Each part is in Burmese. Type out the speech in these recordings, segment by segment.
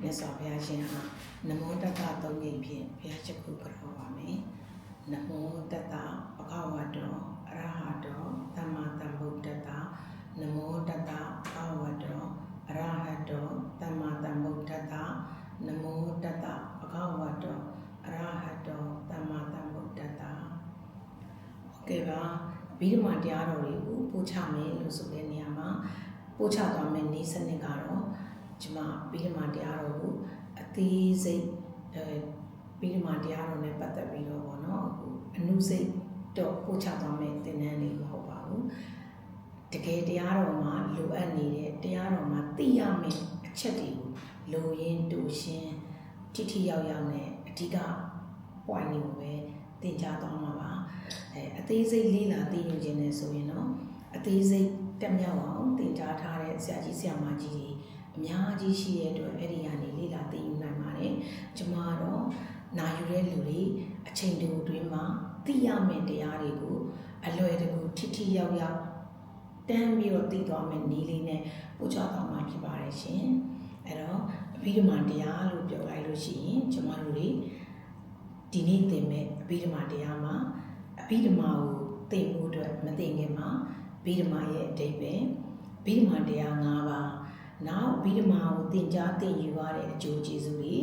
မြတ်စွာဘုရားရှင်ဟာနမောတတ္တသုံးချိန်ဖြင့်ဘုရားချက်ကိုကြောပါမယ်နမောတတ္တဘဂဝတောအရဟတောသမ္မာသမ္ဗုဒ္ဓတ္တနမောတတ္တဘဂဝတောအရဟတောသမ္မာသမ္ဗုဒ္ဓတ္တနမောတတ္တဘဂဝတောအရဟတောသမ္မာသမ္ဗုဒ္ဓတ္တဟုတ်ကဲ့ပါဗိဓမာတရားတော်တွေကိုပို့ချမယ်လို့ဆိုတဲ့နေရာမှာပို့ချသွားမယ်နေ့စနစ်ကတော့ကျွန်မဗိဓမာတရားတော်ကိုအသေးစိတ်ဗိဓမာတရားတော်နဲ့ပတ်သက်ပြီးတော့ပေါ့နော်အနုစိတ်တော့ပို့ချသွားမယ်သင်တန်းလေးမဟုတ်ပါဘူးတကယ်တရားတော်မှာလိုအပ်နေတဲ့တရားတော်မှာသိရမယ့်အချက်တွေကိုလိုရင်းတူရှင်းထိထိရောက်ရောက်နဲ့အဓိက point တွေကိုပဲသင်ကြားသွားမှာပါအသေးစိတ်လေးလာသိယူခြင်းနဲ့ဆိုရင်တော့အသေးစိတ်တက်မြောက်အောင်သင်ကြားထားတဲ့ဆရာကြီးဆရာမကြီးတွေအများကြီးရှိတဲ့အတွက်အဲ့ဒီကနေလေးလာသိယူနိုင်ပါတယ်ကျွန်မတော့နာယူတဲ့လူတွေအချိန်တူအတွင်းမှာသိရမယ့်တရားတွေကိုအလွယ်တကူထိထိရောက်ရောက်တန်းပြီးတော့သိသွားမယ့်နည်းလေးနဲ့ပို့ချသွားမှာဖြစ်ပါတယ်ရှင်အဲ့တော့အဘိဓမ္မာတရားလို့ပြောလိုက်လို့ရှိရင်ကျွန်မတို့တွေဒီနေ့သင်မဲ့အဘိဓမ္မာတရားမှာအဘိဓမ္မာကိုသင်ဖို့အတွက်မသင်ခင်မှာအဘိဓမ္မာရဲ့အဓိပ္ပာယ်အဘိဓမ္မာတရား၅ပါးနောက်အဘိဓမ္မာကိုသင်ကြားသင်ယူရတဲ့အကျိုးကျေးဇူးတွေ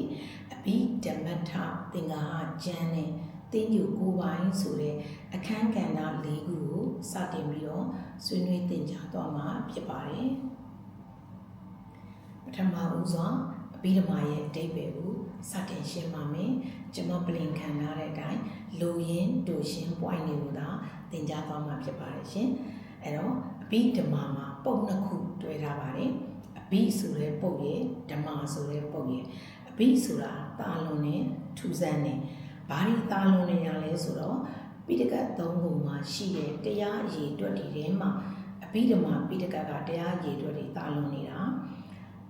အဘိဓမ္မထသင်္ဃာကျမ်းနဲ့သင်ယူကိုယ်ပိုင်ဆိုတဲ့အခန်းကဏ္ဍ၄ခုကိုစတင်ပြီးတော့ဆွေးနွေးသင်ကြားသွားမှာဖြစ်ပါတယ်ပထမဦးစွာအဘိဓမ္မာရဲ့အဓိပ္ပာယ်ကိုစတင်ရှင်းပါမယ်ကျွန်မပြင်ခံထားတဲ့အတိုင်းလိုရင်းတူရှင်း point တွေကိုသာသင်ကြားသွားမှာဖြစ်ပါတယ်ရှင်အဲ့တော့အဘိဓမ္မာမှာပုံနှစ်ခုတွဲထားပါတယ်အဘိဆိုတဲ့ပုတ်ရဲ့ဓမ္မာဆိုတဲ့ပုတ်ရဲ့အဘိဆိုတာတာလွန်နဲ့ထူးဆန်းတဲ့ဘာတွေတာလွန်နေရလဲဆိုတော့ပိဋကတ်၃ခုမှာရှိတဲ့တရားအရေးအတွက်တွေထဲမှာအဘိဓမ္မာပိဋကတ်ကတရားအရေးအတွက်တွေတာလွန်နေတာ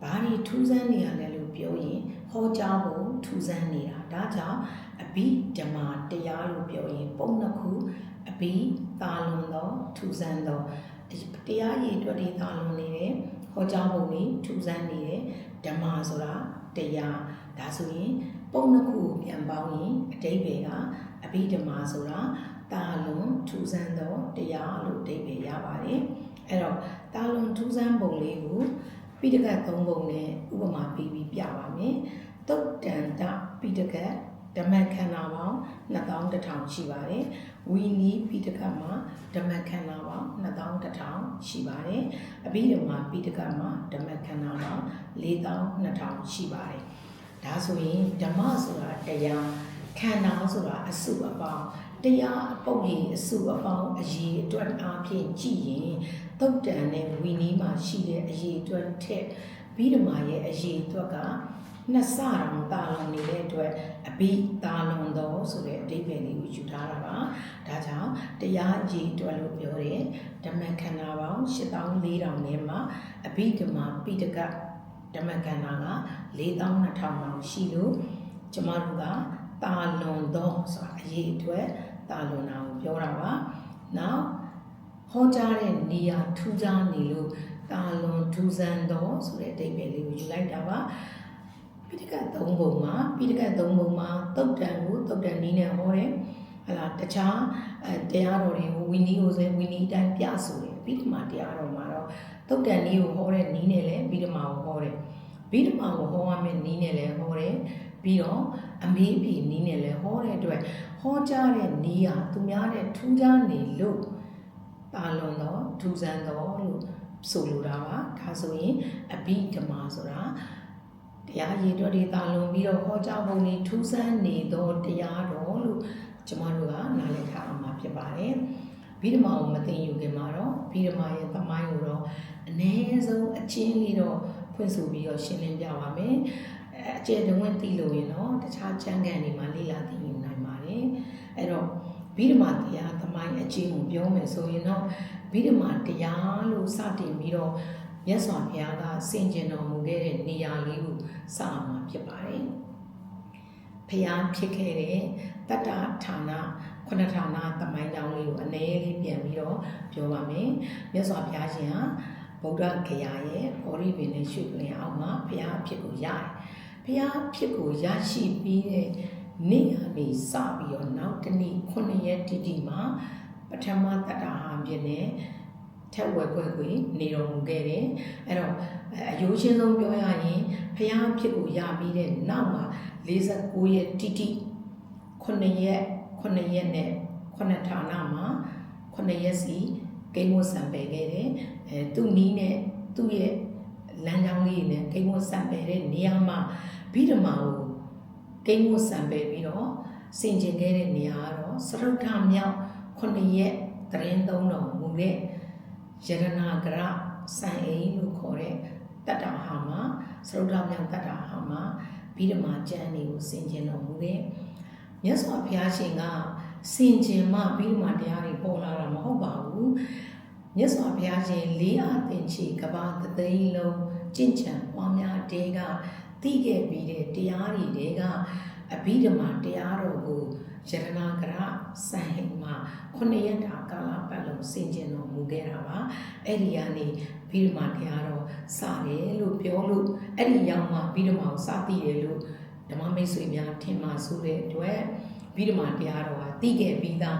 ဘာတွေထူးဆန်းနေရလဲလို့ပြောရင်ဟောကြားဖို့ထူးဆန်းနေတာဒါကြောင့်အဘိဓမ္မာတရားလို့ပြောရင်ပုံနှစ်ခုအဘိတာလွန်သောထူးဆန်းသောတရားရည်အတွက်တွေတာလွန်နေတယ်ဟောကြားဖို့နေထူးဆန်းနေတယ်ဓမ္မာဆိုတာတရားဒါဆိုရင်ပုံနှစ်ခုကိုပြန်ပေါင်းရင်အဓိပ္ပာယ်ကအဘိဓမ္မာဆိုတာတာလွန်ထူးဆန်းသောတရားလို့အဓိပ္ပာယ်ရပါတယ်အဲ့တော့တာလွန်ထူးဆန်းပုံလေးကိုပိဋကတ်၃ပုံနဲ့ဥပမာပေးပြီးပြပါမယ်သုတ်တန္တပိဋကတ်ဓမ္မခန္ဓာပေါင်း2100ရှိပါတယ်ဝီနီးပိဋကတ်မှာဓမ္မခန္ဓာပေါင်း2100ရှိပါတယ်အဘိဓမ္မာပိဋကတ်မှာဓမ္မခန္ဓာပေါင်း4200ရှိပါတယ်ဒါဆိုရင်ဓမ္မဆိုတာတရားခန္ဓာဆိုတာအစုအပေါင်းတရားအပုပ်ရည်အစုအပေါင်းအရေးအတွက်အားဖြင့်ကြည့်ရင်သုတ်တန်နဲ့ဝီနီးမှာရှိတဲ့အရေးအတွက်ထက်ဘိဓမ္မာရဲ့အရေးအတွက်ကနှစ်ဆတောင်တာလွန်နေတဲ့အတွက်အဘိတာလွန်သောဆိုတဲ့အဓိပ္ပာယ်လေးကိုယူထားတာပါဒါကြောင့်တရားအရေးအတွက်လို့ပြောတယ်ဓမ္မခန္ဓာပေါင်း8400ထဲမှာအဘိဓမ္မာပိဋကတ်ဓမ္မခန္ဓာက4200လောက်ရှိလို့ကျမတို့ကတာလွန်သောဆိုတာအရေးအတွက်တာလွန်တာကိုပြောတာပါနောက်ဟောကြားတဲ့နေရာထူးခြားနေလို့တာလွန်ထူးဆန်းသောဆိုတဲ့အဓိပ္ပာယ်လေးကိုယူလိုက်တာပါပိဋကတ်၃ပုံမှာသုတ်တန်ကိုသုတ်တန်နည်းနဲ့ဟောတယ်ဟလာတခြားတရားတော်တွေကိုဝီနီးကိုဆိုဝီနီးတိုင်းပြဆိုတယ်ပိဋကမာတရားတော်မှာတော့သုတ်တန်နည်းကိုဟောတဲ့နည်းနဲ့လည်းပိဋကမာကိုဟောတယ်ပိဋကမာကိုဟောရမယ့်နည်းနဲ့လည်းဟောတယ်ပြီးတော့အမေးပြီနည်းနဲ့လည်းဟောတဲ့အတွက်ဟောကြားတဲ့နည်းဟာသူများတဲ့ထူးခြားနေလို့တာလွန်သောထူးဆန်းသောလို့ဆိုလိုတာပါဒါဆိုရင်အဘိဓမ္မာဆိုတာတရားရည်တော်တွေတာလွန်ပြီးတော့ဟောကြားပုံတွေထူးဆန်းနေသောတရားတော်လို့ကျမတို့ကနားလည်ထားအောင်မှာဖြစ်ပါတယ်ဘိဓမ္မာကိုမသိယူခင်မှာတော့ဘိဓမ္မာရဲ့သမိုင်းကိုတော့အနည်းဆုံးအချင်းလေးတော့ဖွင့်ဆိုပြီးတော့ရှင်းလင်းပြပါမယ်အကျယ်တဝင့်သိလို့ရင်တော့တခြားကျမ်းဂန်တွေမှာလေ့လာသိယူနိုင်ပါတယ်အဲ့တော့ဘိဓမ္မာတရားသမိုင်းအကျဉ်းကိုပြောမယ်ဆိုရင်တော့ဘိဓမ္မာတရားလို့စတင်ပြီးတော့မြတ်စွာဘုရားကဆင်ခြင်တော်မူခဲ့တဲ့နေရာလေးကိုစအောင်မှာဖြစ်ပါတယ်ဘုရားဖြစ်ခဲ့တဲ့တတ္တဌာနခုနဌာနသမိုင်းကြောင်းလေးကိုအနည်းလေးပြန်ပြီးတော့ပြောပါမယ်မြတ်စွာဘုရားရှင်ဟာဗုဒ္ဓဂယာရဲ့ဘောဓိပင်နဲ့ရွှေပလင်အောင်မှာဘုရားအဖြစ်ကိုရတယ် ဘုရားဖြစ်ကိုရရှိပြီးတဲ့နေ့ကနေစပြီးတော့နောက်တစ်နေ့9ရက်တိတိမှာပထမတတ္တဟာဖြစ်နေထက်ဝက်ခွဲခွေနေတော်မူခဲ့တယ်အဲ့တော့အယိုးရှင်းဆုံးပြောရရင်ဘုရားဖြစ်ကိုရပြီးတဲ့နောက်မှာ49ရက်တိတိ9ရက်နဲ့9ဌာနမှာ9ရက်စီဂိမ်းဝတ်ဆံပယ်ခဲ့တယ်သူ့နီးနဲ့သူ့ရဲ့လမ်းကြောင်းလေးနဲ့ဂိမ်းဝတ်ဆံပယ်တဲ့နေရာမှာဗိဓမာကိုဂိမ်းဝတ်ဆံပယ်ပြီးတော့ဆင်ကျင်ခဲ့တဲ့နေရာကတော့စရုဒ္ဓမြောက်9ရက်တရင်သုံးတော်မူတဲ့ယရနာဂရစံအိမ်လို့ခေါ်တဲ့တတ္တဟာမှာစရုဒ္ဓမြောက်တတ္တဟာမှာဗိဓမာကျမ်းတွေကိုဆင်ကျင်တော်မူတဲ့မြတ်စွာဘုရားရှင်ကဆင်ကျင်မှဗိဓမာတရားတွေပေါ်လာတာမဟုတ်ပါဘူးမြတ်စွာဘုရားရှင်လေးအားသင်ချေကဘာသိန်းလုံးကျင့်ကြံပွားများတဲ့ကသိခဲ့ပြီးတဲ့တရားတွေကအဘိဓမ္မာတရားတော်ကိုယရနာဂရစံဟိမှာ9ရက်တာကာလပတ်လုံးဆင်ကျင်တော်မူခဲ့တာပါအဲ့ဒီကနေဘိဓမ္မာတရားတော်စတယ်လို့ပြောလို့အဲ့ဒီရောက်မှဘိဓမ္မာကိုစသိတယ်လို့ဓမ္မမိတ်ဆွေများထင်မှာဆိုတဲ့အတွက်ဘိဓမ္မာတရားတော်ကသိခဲ့ပြီးသား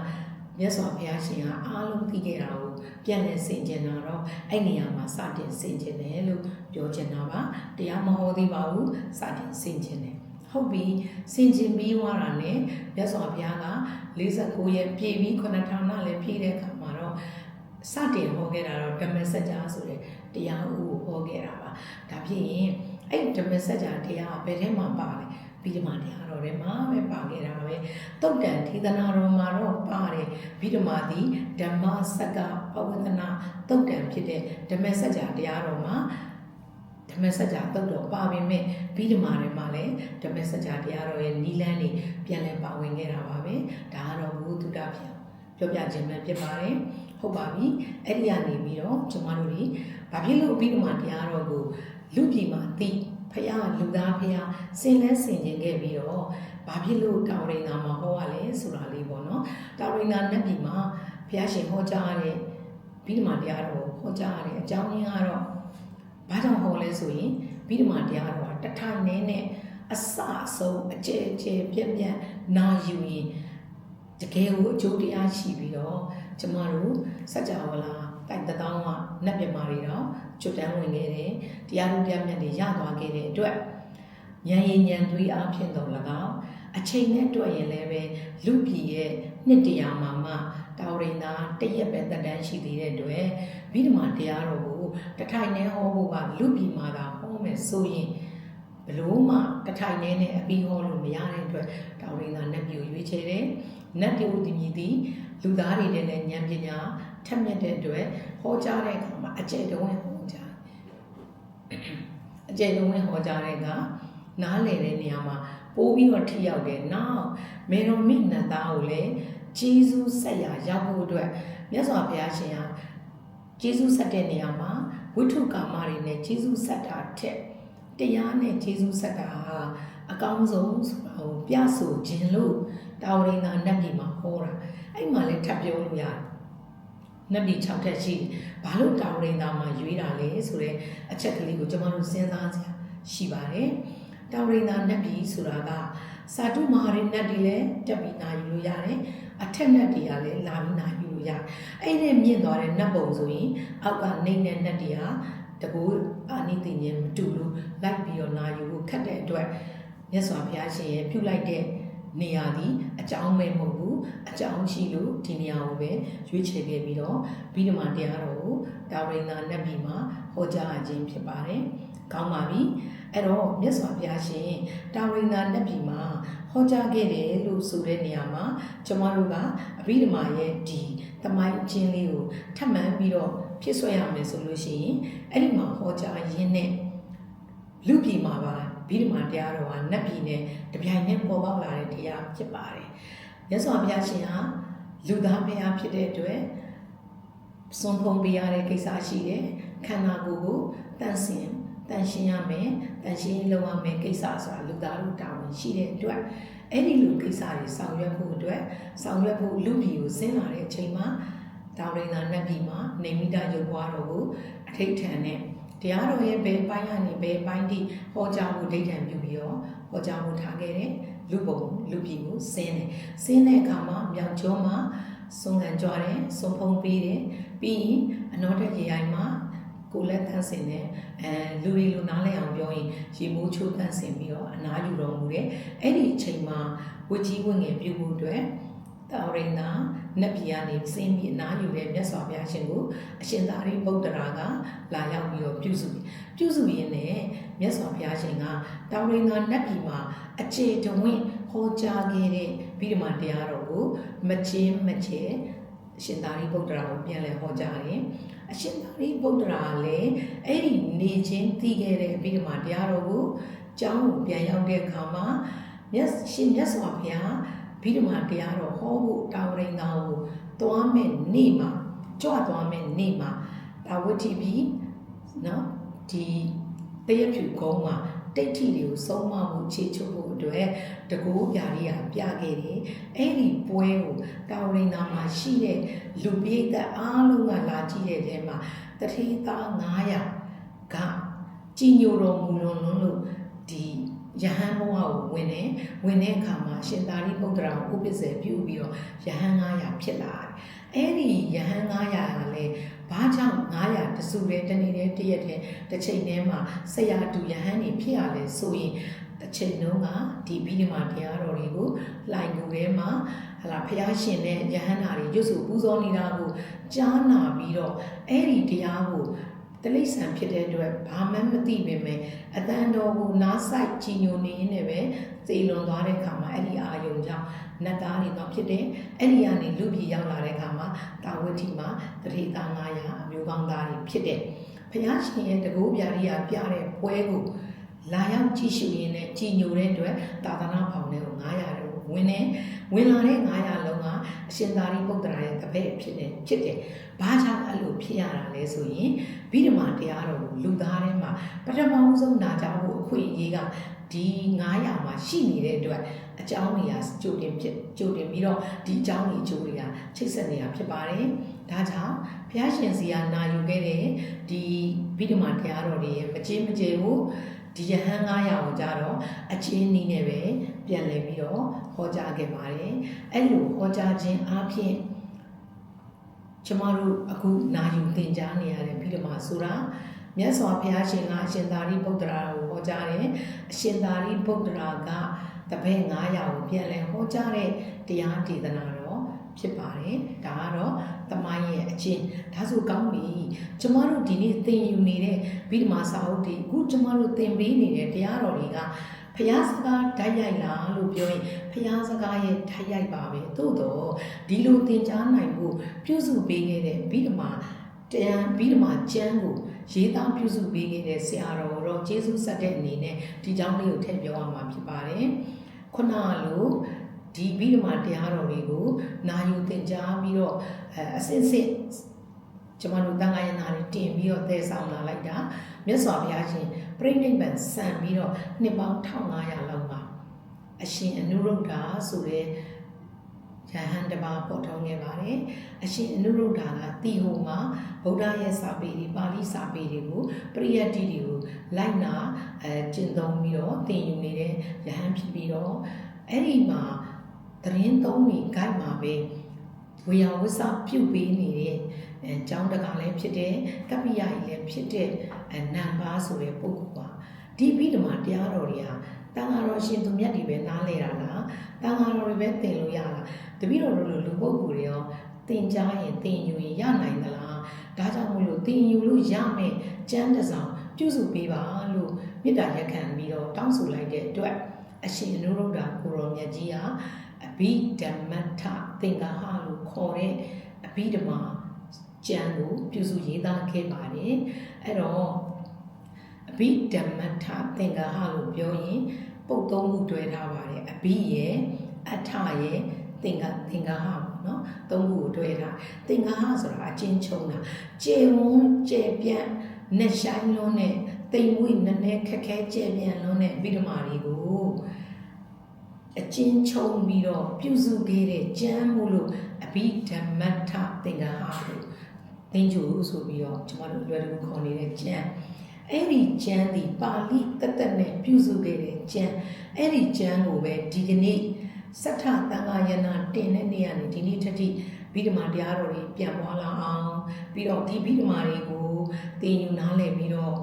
မြတ်စွာဘုရားရှင်ကအားလုံးသိခဲ့တာကိုပြန်လည်ဆင်ခြင်တာတော့အဲ့နေရာမှာစတင်ဆင်ခြင်တယ်လို့ပြောချင်တာပါတရားမဟောသေးပါဘူးစတင်ဆင်ခြင်တယ်ဟုတ်ပြီဆင်ခြင်ပြီးသွားတာနဲ့မြတ်စွာဘုရားက49ရက်ပြည့်ပြီး9ဌာနလည်းပြည့်တဲ့အခါမှာတော့စတင်ဟောခဲ့တာတော့ဓမ္မစကြာဆိုတဲ့တရားဥကိုဟောခဲ့တာပါဒါဖြစ်ရင်အဲ့ဓမ္မစကြာတရားကဘယ်ထဲမှာပါလဲဗိဓမာတရားတော်ထဲမှာပဲပါခဲ့တာပဲတုတ်တန်ထေသနာတော်မှာတော့ပါတယ်ဗိဓမာသည်ဓမ္မစက္ကပဝဒနာတုတ်တန်ဖြစ်တဲ့ဓမ္မစကြာတရားတော်မှာဓမ္မစကြာတုတ်တော်ပါပေမဲ့ဗိဓမာတွေမှာလည်းဓမ္မစကြာတရားတော်ရဲ့နီလန်းတွေပြန်လည်ပါဝင်ခဲ့တာပါပဲဒါကတော့ဘုသူတ္တပြောပြခြင်းပဲဖြစ်ပါတယ်ဟုတ်ပါပြီအဲ့ဒီကနေပြီးတော့ကျွန်မတို့ဒီဘာဖြစ်လို့ဗိဓမာတရားတော်ကိုလူပြည်မှာသိဖယားလူသားဖယားစင်လဲဆင်ကျင်ခဲ့ပြီးတော့ဘာဖြစ်လို့တာဝရိန္ဒာမှာဟောရလဲဆိုတာလေးပေါ့နော်တာဝရိန္ဒာနတ်ပြည်မှာဖယားရှင်ဟောကြားတဲ့ဗိဓမာတရားတော်ဟောကြားတဲ့အကြောင်းရင်းကတော့ဘာကြောင့်ဟောလဲဆိုရင်ဗိဓမာတရားတော်ကတထိုင်နဲ့အစအဆုံးအကျယ်ကျယ်ပြန့်ပြန့်နာယူရင်တကယ်ကိုအကျိုးတရားရှိပြီးတော့ကျမတို့စัจ java လာတိုင်တထောင်းကနတ်ပြမာတွေတော့ကျွတ်တန်းဝင်ခဲ့တယ်တရားလူတရားမြတ်တွေရသွားခဲ့တဲ့အတွက်ဉာဏ်ရည်ဉာဏ်သွေးအားဖြင့်တော့၎င်းအချိန်နဲ့တွေ့ရင်လည်းပဲလူပြည်ရဲ့နှစ်တရာမှာမှတာဝရိန္ဒာတရက်ပဲတက်တန်းရှိသေးတဲ့အတွက်ဗိဓမာတရားတော်ကိုတထိုင်နဲ့ဟောဖို့ကလူပြည်မှာသာဟောမယ်ဆိုရင်ဘလို့မှတထိုင်နဲ့အပြီးဟောလို့မရတဲ့အတွက်တာဝရိန္ဒာနတ်ပြည်ကိုရွေးချယ်တယ်နတ်ပြည်ဒီမြည်သည်လူသားတွေနဲ့လည်းဉာဏ်ပညာထက်မြက်တဲ့အတွက်ဟောကြားတဲ့အခါမှာအကျယ်တဝင်းဟောကြားအကျယ်တဝင်းဟောကြားတဲ့အခါနားလည်တဲ့နေရာမှာပိုးပြီးတော့ထိရောက်တယ်နောက်မေတော်မိနတ်သားကိုလည်းဂျေဇုဆက်ရရောက်ဖို့အတွက်မြတ်စွာဘုရားရှင်ဟာဂျေဇုဆက်တဲ့နေရာမှာဝိထုကာမတွေနဲ့ဂျေဇုဆက်တာထက်တရားနဲ့ဂျေဇုဆက်တာဟာအကောင်းဆုံးဆိုတာကိုပြဆိုခြင်းလို့တာဝရိန္ဒာနတ်ပြည်မှာဟောတာအဲ့မှာလည်းထပ်ပြောလို့ရတယ်နတ်ပြည်6ထက်ရှိဘာလို့တာဝရိန္ဒာမှာရွေးတာလဲဆိုတော့အချက်ကလေးကိုကျွန်တော်တို့စဉ်းစားကြရှိပါတယ်တာဝရိန္ဒာနတ်ပြည်ဆိုတာကစာတုမဟာရနတ်တွေလည်းတက်ပြီးနာယူလို့ရတယ်အထက်နတ်တွေကလည်းလာပြီးနာယူလို့ရတယ်အဲ့ဒီမြင့်သွားတဲ့နတ်ပုံဆိုရင်အောက်ကနေနဲ့နတ်တွေကတကူအာနိသိဉ္ဇမတူလို့လိုက်ပြီးတော့နာယူဖို့ခက်တဲ့အတွက်မြတ်စွာဘုရားရှင်ရဲ့ပြုလိုက်တဲ့နေရာဒီအကြောင်းပဲမဟုတ်ဘူးအကြောင်းရှိလို့ဒီနေရာကိုပဲရွေးချယ်ခဲ့ပြီးတော့ဗိဓမာတရားတော်ကိုတာဝရိန္ဒာနတ်ပြည်မှာဟောကြားခြင်းဖြစ်ပါတယ်။ကောင်းပါပြီ။အဲ့တော့မြတ်စွာဘုရားရှင်တာဝရိန္ဒာနတ်ပြည်မှာဟောကြားခဲ့တယ်လို့ဆိုတဲ့နေရာမှာကျွန်တော်တို့ကအဘိဓမ္မာရဲ့ဒီသမိုင်းချင်းလေးကိုထပ်မံပြီးတော့ဖြစ်ဆွဲရမယ်ဆိုလို့ရှိရင်အဲ့ဒီမှာဟောကြားရင်းနဲ့လူပြည်မှာပါဗိဓမာတရားတော်ကနတ်ပြည်နဲ့တပြိုင်နက်ပေါ်ပေါက်လာတဲ့တရားဖြစ်ပါတယ်။မြတ်စွာဘုရားရှင်ဟာလူသားဘုရားဖြစ်တဲ့အတွက်စွန့်ဖုံးပေးရတဲ့ကိစ္စရှိတယ်။ခန္ဓာကိုယ်ကိုတန်ရှင်းရမယ်။တန်ရှင်းလုပ်ရမယ်ကိစ္စဆိုတာလူသားတို့တာဝန်ရှိတဲ့အတွက်အဲ့ဒီလူကိစ္စတွေဆောင်ရွက်ဖို့လူပြည်ကိုဆင်းလာတဲ့အချိန်မှာတာဝရိန္ဒာနတ်ပြည်မှာနေမိတရုပ်ဘွားတော်ကိုအထိတ်ထန်နဲ့ တရားတော်ရဲ့ဘယ်ပိုင်းကနေဘယ်ပိုင်းထိဟောကြားဖို့ဒိဋ္ဌံပြုပြီးတော့ဟောကြားဖို့ထားခဲ့တဲ့လူပုံလူပြည်ကိုဆင်းတဲ့အခါမှာမြောက်ကျောမှာစုံခံကြွားတယ်စုံဖုံးပေးတယ်ပြီးရင်အနောတက်ရေအိုင်မှာကိုလက်သန့်စင်တဲ့လူတွေလူနားလဲအောင်ပြောရင်ရေမိုးချိုးသန့်စင်ပြီးတော့အနားယူတော်မူတယ်အဲ့ဒီအချိန်မှာဝတ်ကြီးဝတ်ငယ်ပြုဖို့အတွက်တာဝရိန္ဒာနတ်ပြည်ကနေဆင်းပြီးအနားယူတဲ့မြတ်စွာဘုရားရှင်ကိုအရှင်သာရိပုတ္တရာကလာရောက်ပြီးတော့ပြုစုရင်းနဲ့မြတ်စွာဘုရားရှင်ကတာဝရိန္ဒာနတ်ပြည်မှာအခြေတဝင့်ဟောကြားခဲ့တဲ့ဗိဓမာတရားတော်ကိုမချင်းမချဲအရှင်သာရိပုတ္တရာကိုပြန်လည်ဟောကြားတယ်အရှင်သာရိပုတ္တရာလည်းအဲ့ဒီနေချင်းသိခဲ့တဲ့ဗိဓမာတရားတော်ကိုကျောင်းကိုပြန်ရောက်တဲ့အခါမှာမြတ်စွာဘုရားဗိဓမာတရားတော်ဟောဖို့တာဝရိန္ဒာကိုသွားမဲ့နေ့မှာကြွသွားမဲ့နေ့မှာဒါဝတိပြီးနော်ဒီတရဖြူကုန်းမှာတိတ်ထီတွေကိုဆုံးမဖို့ခြေချုပ်ဖို့အတွက်တကူပြားပြခဲ့တယ်အဲ့ဒီပွဲကိုတာဝရိန္ဒာမှာရှိတဲ့လူပိဋကအားလုံးကလာကြည့်တဲ့ထဲမှာတတိသား900ကကြည်ညိုတော်မူလွန်လို့ဒီယဟန်ဘဝကိုဝင်တဲ့အခါမှာရှင်သာရိပုတ္တရာကိုဥပ္ပဇ္ဇေပြုပြီးတော့ယဟန်900ဖြစ်လာတယ်အဲ့ဒီယဟန်900ကလည်းဘာကြောင့်900တစုတည်းတနေ့တည်းတရက်တည်းတစ်ချိန်တည်းမှာဆရာတူယဟန်နေဖြစ်ရလဲဆိုရင်တစ်ချိန်လုံးကဒီဗိဓမာတရားတော်တွေကိုလှိုင်ကူထဲမှာဘုရားရှင်နဲ့ယဟန်နာတွေရွတ်ဆိုပူဇော်နေတာကိုကြားနာပြီးတော့အဲ့ဒီတရားကိုတလိษံဖြစ်တဲ့အတွက်ဘာမှမသိပေမဲ့အတန်တော်ကိုနားဆိုင်ကြည်ညိုနေရင်းနဲ့ပဲသေလွန်သွားတဲ့အခါမှာအဲ့ဒီအာယုံကြောင့်နတ်သားတွေတော့ဖြစ်တယ်အဲ့ဒီကနေလူပြည်ရောက်လာတဲ့အခါမှာတာဝတိမှာတတိသား900အမျိုးကောင်းသားတွေဖြစ်တယ်ဘုရားရှင်ရဲ့တကူပြားပြတဲ့ပွဲကိုလာရောက်ကြည့်ရှုရင်းနဲ့ကြည်ညိုတဲ့အတွက်သာသနာဖောင်တွေကို900လုံးဝင်လာတဲ့900လုံးကအရှင်သာရိပုတ္တရာရဲ့တပည့်ဖြစ်တယ်။ဘာကြောင့်အဲ့လိုဖြစ်ရတာလဲဆိုရင်ဗိဓမာတရားတော်ကိုလူသားထဲမှာပထမဆုံးနာကြဖို့အခွင့်အရေးကဒီ900မှာရှိနေတဲ့အတွက်အကြောင်းတွေကကြိုတင်ပြီးတော့ဒီအကြောင်းတွေအကျိုးတွေကချိတ်ဆက်နေတာဖြစ်ပါတယ်။ဒါကြောင့်ဘုရားရှင်စီကနာယူခဲ့တဲ့ဒီဗိဓမာတရားတော်တွေရဲ့မကြေဘူးဒီယဟန်900ကိုကြတော့အချင်းနည်းနဲ့ပဲပြန်လည်ပြီးတော့ဟောကြားခဲ့ပါတယ်အဲ့လိုဟောကြားခြင်းအပြင်ကျမတို့အခုနာယူသင်ကြားနေရတဲ့ဗိဓမာဆိုတာမြတ်စွာဘုရားရှင်ကအရှင်သာရိပုတ္တရာကိုဟောကြားတယ်အရှင်သာရိပုတ္တရာကတပည့်900ကိုပြန်လည်ဟောကြားတဲ့တရားဒေသနာတော်ဖြစ်ပါတယ်ဒါကတော့သမိုင်းရဲ့အချင်းဒါဆိုကောင်းပြီကျမတို့ဒီနေ့သင်ယူနေတဲ့ဗိဓမာစာအုပ်တွေအခုကျမတို့သင်ပေးနေတဲ့တရားတော်တွေကဖျားစကားဓာတ်ရိုက်လားလို့ပြောရင်ဖျားစကားရဲ့ဓာတ်ရိုက်ပါပဲသို့တော့ဒီလိုသင်ကြားနိုင်ဖို့ပြုစုပေးခဲ့တဲ့ဗိဓမာကျမ်းကိုရေးသားပြုစုပေးခဲ့တဲ့ဆရာတော်တော့ကျေးဇူးဆက်တဲ့အနေနဲ့ဒီကြောင်းလေးကိုထည့်ပြောရမှာဖြစ်ပါတယ်ခုနလိုဒီဗိဓမာတရားတော်တွေကိုနာယူသင်ကြားပြီးတော့အစစ်ကျမတို့တန်ခါရနာတွေတင်ပြီးတော့သယ်ဆောင်လာလိုက်တာမြတ်စွာဘုရားရှင်ပြိဋိဘံဆံပြီးတော့နှစ်ပေါင်း1500လောက်မှာအရှင်အနုရုဒ္ဓဆိုတဲ့ယဟန်တပါးပေါ်ထွန်းခဲ့ပါတယ်အရှင်အနုရုဒ္ဓကတီဟိုမှာဗုဒ္ဓရဲ့စာပေတွေပါဠိစာပေတွေကိုပရိယတ္တိတွေကိုလိုက်နာကျင့်သုံးပြီးတော့သင်ယူနေတဲ့ယဟန်ဖြစ်ပြီးတော့အဲ့ဒီမှာသတင်းသုံးတွေဂိုက်မှာပဲဝေယဝဆပြုတ်ပေးနေတဲ့ကျောင်းတကာလည်းဖြစ်တဲ့ကပ္ပိယကြီးလည်းဖြစ်တဲ့နံပါဆိုတဲ့ပုဂ္ဂိုလ်ပါဒီဗိဓမာတရားတော်တွေဟာတန်ဃာတော်ရှင်သူမြတ်တွေပဲနားလဲတာလားတန်ဃာတော်တွေပဲသင်လို့ရလားတပည့်တော်တို့လိုလူပုဂ္ဂိုလ်တွေရောသင်ကြားရင်သင်ယူရင်ရနိုင်သလားဒါကြောင့်မို့လို့သင်ယူလို့ရမယ်ကျမ်းတစ်စောင်ပြုစုပေးပါလို့မေတ္တာရက်ခံပြီးတော့တောင်းဆိုလိုက်တဲ့အတွက်အရှင်အနုရုဒ္ဓကိုရောမြတ်ကြီးဟာအဘိဓမ္မထသင်္ဃဟလို့ခေါ်တဲ့အဘိဓမ္မာကျမ်းကိုပြုစုရေးသားခဲ့ပါတယ်အဲ့တော့အဘိဓမ္မထသင်္ဃဟလို့ပြောရင်ပုတ်သုံးခုတွဲထားပါတယ်အဘိရဲ့အထရဲ့သင်္ဃဟပေါ့နော်သုံးခုကိုတွဲထားသင်္ဃဟဆိုတာအချင်းချုပ်တာကျေဝန်းကျေပြန့်နဲ့ဆိုင်လုံးနဲ့တိမ်မွေ့နည်းနည်းခက်ခဲကျေပြန့်လုံးနဲ့ဗိဓမာတွေကိုအချင်းချုပ်ပြီးတော့ပြုစုခဲ့တဲ့ကျမ်းမို့လို့အဘိဓမ္မထသင်္ဃဟလို့သင်္ကြန်ဆိုပြီးတော့ကျွန်တော်တို့လွယ်တကူခေါ်နေတဲ့ကျမ်း အဲ့ဒီကျမ်းဒီပါဠိတသက်နဲ့ပြုစုခဲ့တဲ့ကျမ်းအဲ့ဒီကျမ်းကိုပဲဒီကနေ့စဋ္ဌသံဃာယနာတင်တဲ့နေ့ကနေဒီနေ့ထက်ထိဗိဓမာတရားတော်တွေပြန်ပွားလာအောင်ပြီးတော့ဒီဗိဓမာတွေကိုသင်ယူနားလည်ပြီးတော့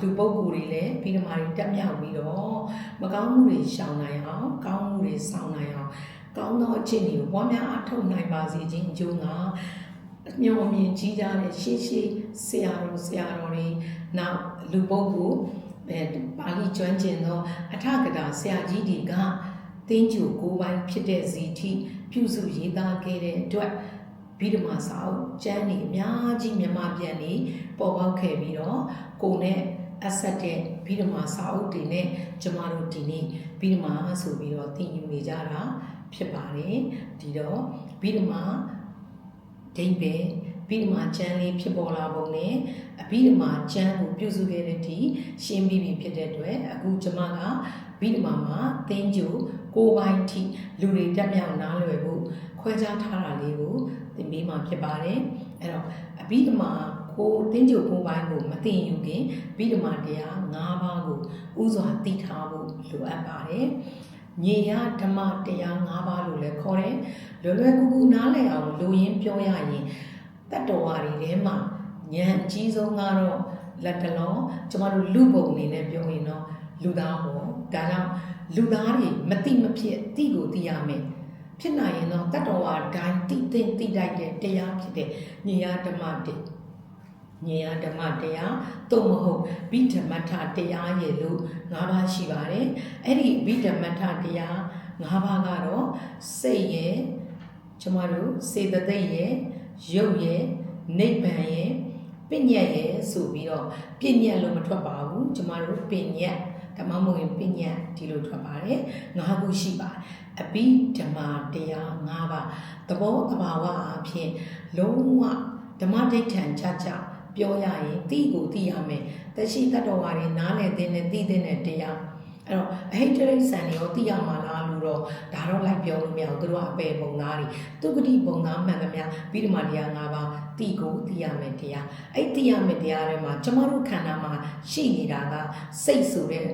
လူပုဂ္ဂိုလ်တွေလည်းဗိဓမာတွေတက်မြောက်ပြီးတော့မကောင်းမှုတွေရှောင်နိုင်အောင်ကောင်းမှုတွေဆောင်နိုင်အောင်ကောင်းသောအခြင်းတွေကိုပွားများအားထုတ်နိုင်ပါစေခြင်းအကျိုးငါညောင်မြင်ကြီးကြတဲ့ရှေးဆရာတော်တွေနောက်လူပုဂ္ဂိုလ်ပါဠိကျွမ်းကျင်သောအထကထာဆရာကြီးတွေကသင်္ကြန်ကိုယ်ပိုင်ဖြစ်တဲ့ဇီတိပြုစုရေးသားခဲ့တဲ့အတွက်ဗိဓမာစာအုပ်ကျမ်းတွေအများကြီးမြန်မာပြန်နေပေါ်ပေါက်ခဲ့ပြီးတော့ကိုယ်နဲ့အဆက်တဲ့ဗိဓမာစာအုပ်တွေနဲ့ကျမတို့ဒီနေ့ဗိဓမာဆိုပြီးတော့သင်ယူနေကြတာဖြစ်ပါတယ်ဒီတော့ဗိဓမာဒိဗေဗိဓမာကျမ်းလေးဖြစ်ပေါ်လာပုံနဲ့အဗိဓမာကျမ်းကိုပြုစုခဲ့တဲ့ဒီရှင်းပြီးပြီဖြစ်တဲ့အတွက်အခုကျမကဗိဓမာမှာသင်္ကြန်ကိုယ်ပိုင်ထိလူတွေတက်မြောက်နားလည်ဖို့ခွဲခြားထားတာလေးကိုသင်ပေးမှာဖြစ်ပါတယ်အဲ့တော့အဗိဓမာကိုသင်္ကြန်ကိုယ်ပိုင်ကိုမသိယူခင်ဗိဓမာတရား၅ပါးကိုဥစွာသိထားဖို့လိုအပ်ပါတယ်ညေယဓမ္မတရား၅ပါးလို့လည်းခေါ်တယ်လွယ်ကူကူနားလည်အောင်လူရင်းပြောရရင်တတ္တဝါတွေထဲမှာဉာဏ်အကြီးဆုံးကတော့လက်တလုံးကျမတို့လူပုံအနေနဲ့ပြောရင်တော့လူသားပေါ့ဒါကြောင့်လူသားတွေမသိမဖြစ်သိကိုသိရမယ်ဖြစ်နိုင်ရင်တော့တတ္တဝါတိုင်းသိသိတိုက်တဲ့တရားဖြစ်တဲ့ညေယဓမ္မတရားသို့မဟုတ်ဗိဓမ္မထတရားရဲ့လို့၅ပါးရှိပါတယ်အဲ့ဒီဗိဓမ္မထတရား၅ပါးကတော့စိတ်ရဲ့ကျမတို့စေတသိက်ရဲ့ရုပ်ရဲ့နိဗ္ဗာန်ရဲ့ပညတ်ရဲ့ဆိုပြီးတော့ပညတ်လို့မထွက်ပါဘူးကျမတို့ပညတ်ဓမ္မမို့ရင်ပညတ်ဒီလိုထွက်ပါတယ်၅ခုရှိပါတယ်အဘိဓမ္မာတရား၅ပါးသဘောတဘာဝအဖြစ်လုံးဝဓမ္မဒိဋ္ဌံချပြောရရင်သိကိုသိရမယ်တရှိတတ္တဝါတွေနားလည်တဲ့သိတဲ့တရားအဲ့တော့အဟိတရိစ္ဆန်တွေရောသိရမှာလားလို့တော့ဒါတော့လိုက်ပြောလို့မရဘူးသူတို့ကအပေပုံသားတွေသူဂတိပုံသားမှန်သမျှဗိဓမာတရား၅ပါးသိကိုသိရမယ်တရားအဲ့သိရမယ်တရားတွေမှာကျမတို့ခန္ဓာမှာရှိနေတာကစိတ်ဆိုတဲ့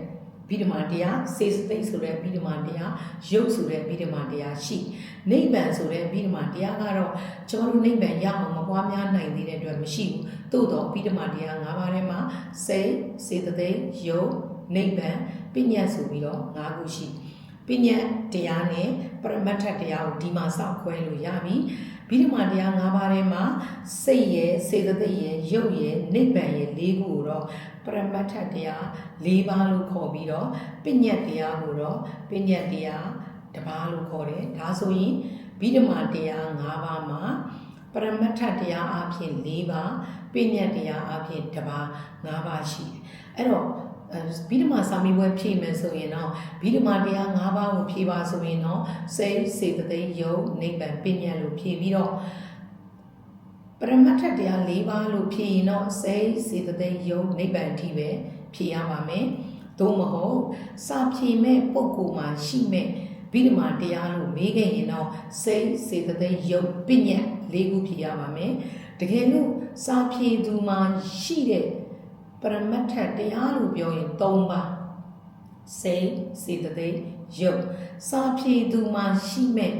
ဗိဓမာတရားစေစသိဆိုတဲ့ဗိဓမာတရားရုပ်ဆိုတဲ့ဗိဓမာတရားရှိနိဗ္ဗာန်ဆိုတဲ့ဗိဓမာတရားကတော့ကျမတို့နိဗ္ဗာန်ရအောင်မပွားများနိုင်သေးတဲ့အတွက်မရှိဘူးသို့တော့ဗိဓမာတရား၅ပါးထဲမှာစိတ်စေတသိက်ရုပ်နိဗ္ဗာန်ပညတ်ဆိုပြီးတော့၅ခုရှိပညတ်တရားနဲ့ပရမတ္ထတရားကိုဒီမှာစောင့်ခွဲလို့ရပြီဗိဓမာတရား၅ပါးထဲမှာစိတ်ရဲ့စေတသိက်ရဲ့ရုပ်ရဲ့နိဗ္ဗာန်ရဲ့၄ခုကိုတော့ပရမတ္ထတရား၄ပါးလို့ခေါ်ပြီးတော့ပညတ်တရားကိုတော့ပညတ်တရားတစ်ပါးလို့ခေါ်တယ်ဒါဆိုရင်ဗိဓမာတရား၅ပါးမှာပရမတ္ထတရားအဖြစ်၄ပါးပညတ်တရားအဖြစ်တစ်ပါး၅ပါးရှိတယ်အဲ့တော့ဗိဓမာစာမေးပွဲဖြည့်မယ်ဆိုရင်တော့ဗိဓမာတရား၅ပါးကိုဖြည့်ပါဆိုရင်တော့စိတ်စေတသိက်ယုတ်နိဗ္ဗာန်ပညတ်လို့ဖြည့်ပြီးတော့ပရမတ္ထတရား၄ပါးလို့ဖြည့်ရင်တော့စိတ်စေတသိက်ယုတ်နိဗ္ဗာန်အထိပဲဖြည့်ရပါမယ်သို့မဟုတ်စာဖြည့်မဲ့ပုဂ္ဂိုလ်မှာရှိမဲ့ဗိဓမာတရားလို့မေးခဲ့ရင်တော့စိတ်စေတသိက်ယုတ်ပညတ်၄ခုဖြည့်ရပါမယ်တကယ်လို့စာဖြည့်သူမှာရှိတဲ့ပရမတ္ထတရားလို့ပြောရင်၃ပါးစိတ်စေတသိက်ရုပ်စာဖြည့်သူမှာရှိမဲ့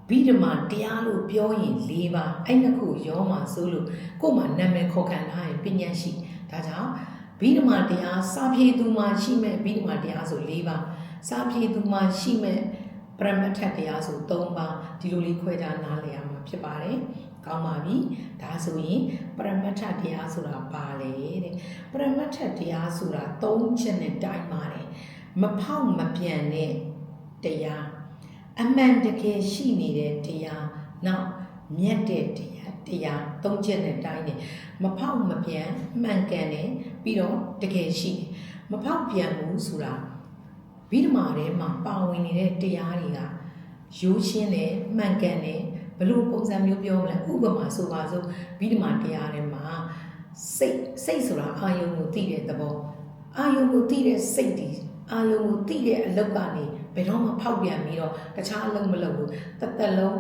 ဗိဓမာတရားလို့ပြောရင်၄ပါးအဲ့နှစ်ခုရောမှာဆိုလို့ကို့မှာနာမည်ခေါ်ခံထားရင်ပညာရှိဒါကြောင့်ဗိဓမာတရားစာဖြည့်သူမှာရှိမဲ့ဗိဓမာတရားဆို၄ပါးစာဖြည့်သူမှာရှိမဲ့ပရမတ္ထတရားဆို၃ပါးဒီလိုလေးခွဲခြားနားလည်ရမှာဖြစ်ပါတယ်ကောင်းပါပြီဒါဆိုရင်ပရမတ္ထတရားဆိုတာဘာလဲတဲ့ပရမတ္ထတရားဆိုတာ၃ချက်နဲ့တိုင်းပါတယ်မဖောက်မပြန်တဲ့တရားအမှန်တကယ်ရှိနေတဲ့တရားနောက်မြတ်တဲ့တရား၃ချက်နဲ့တိုင်းတယ်မဖောက်မပြန်မှန်ကန်တယ်ပြီးတော့တကယ်ရှိတယ်မဖောက်ပြန်ဘူးဆိုတာဗိဓမာထဲမှာပါဝင်နေတဲ့တရားတွေကရိုးရှင်းတယ်မှန်ကန်တယ်ဘလို့ပုံစံမျိုးပြောမလဲဥပမာဆိုပါစို့ဗိဓမာတရားထဲမှာစိတ်ဆိုတာအာယုံကိုသိတဲ့သဘောအာယုံကိုသိတဲ့စိတ်ဒီအာယုံကိုသိတဲ့အလုပ်ကနေဘယ်တော့မှဖောက်ပြန်ပြီးတော့တခြားအလုပ်မလုပ်ဘူးတစ်လုံး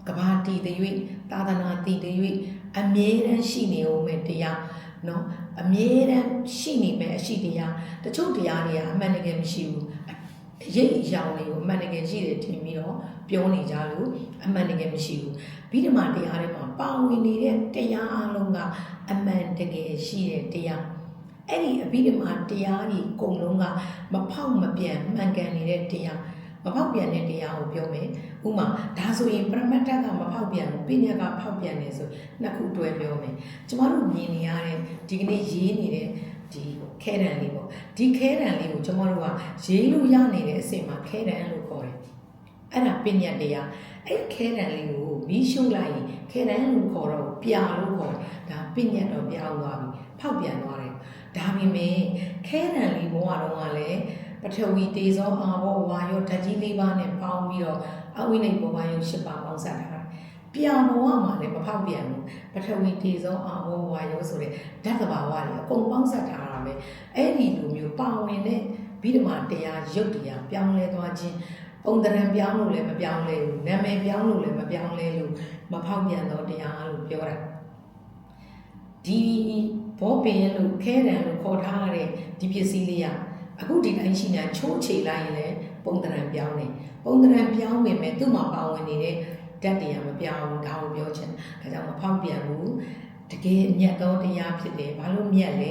ကဘာတည်တဲ့၍သာသနာတည်တဲ့၍အမြဲတမ်းရှိနေဦးမယ်တရား နော်အမြဲတမ်းရှိနေမယ်အရှိတရားတချို့တရားတွေကအမှန်တကယ်မရှိဘူးရိပ်ရောင်တွေကိုအမှန်တကယ်ရှိတယ်ထင်ပြီးတော့ပြောနေကြလို့အမှန်တကယ်မရှိဘူးဗိဓမာတရားတွေမှာပါဝင်နေတဲ့တရားအလုံးကအမှန်တကယ်ရှိတဲ့တရားအဲ့ဒီအဘိဓမ္မာတရားကြီးအကုန်လုံးကမဖောက်မပြန်မှန်ကန်နေတဲ့တရားမဖောက်ပြန်တဲ့တရားကိုပြောမယ်ဥမာဒါဆိုရင်ပရမတ္ထကမဖောက်ပြန်ဘူးပိညာကဖောက်ပြန်နေဆိုနှစ်ခုတွဲပြောမယ်ကျမတို့မြင်နေရတဲ့ဒီကနေ့ရေးနေတဲ့ဒီခဲတံလေးပေါ့ဒီခဲတံလေးကိုကျမတို့ကရေးလို့ရနေတဲ့အဆင့်မှာခဲတံလို့ခေါ်တယ်အဲ့ဒါပိညာတရားအဲ့ခဲတံလေးကိုမီးရှို့လိုက်ရင်ခဲတံလို့ခေါ်တော့ပြာလို့ခေါ်တယ်ဒါပိညာတော့ပြောင်းသွားပြီဖောက်ပြန်သွားတယ်ဒါပေမဲ့ခဲတံလေးဘဝတုန်းကလည်းပထဝီတေဇောအာဘောဝါယောဓာတ်ကြီး၄ပါးနဲ့ပေါင်းပြီးတော့အဝိနိဘောဝါယော၈ပါးပေါင်းစပ်ထားတာပြာဘဝမှာလည်းမဖောက်ပြန်ဘူးပထဝီတေဇောအာဘောဝါယောဆိုတဲ့ဓာတ်သဘာဝတွေအကုန်ပေါင်းစပ်ထားတာပဲအဲ့ဒီလိုမျိုးပါဝင်တဲ့ဗိဓမာတရားရုပ်တရားပြောင်းလဲသွားခြင်းပုံသဏ္ဍာန်ပြောင်းလို့လည်းမပြောင်းလဲဘူးနာမည်ပြောင်းလို့လည်းမပြောင်းလဲလို့မဖောက်ပြန်တော့တရားလို့ပြောတာဒီဘောပင်လို့ခဲတံလို့ခေါ်ထားတဲ့ဒီပစ္စည်းလေးကအခုဒီတိုင်းရှိနေတာချိုးချေလိုက်ရင်လည်းပုံသဏ္ဍာန်ပြောင်းနေပုံသဏ္ဍာန်ပြောင်းပေမဲ့သူ့မှာပါဝင်နေတဲ့ဓာတ်တရားမပြောင်းဘူးဒါကိုပြောချင်ဒါကြောင့်မဖောက်ပြန်ဘူးတကယ်မြတ်သောတရားဖြစ်တယ်ဘာလို့မြတ်လဲ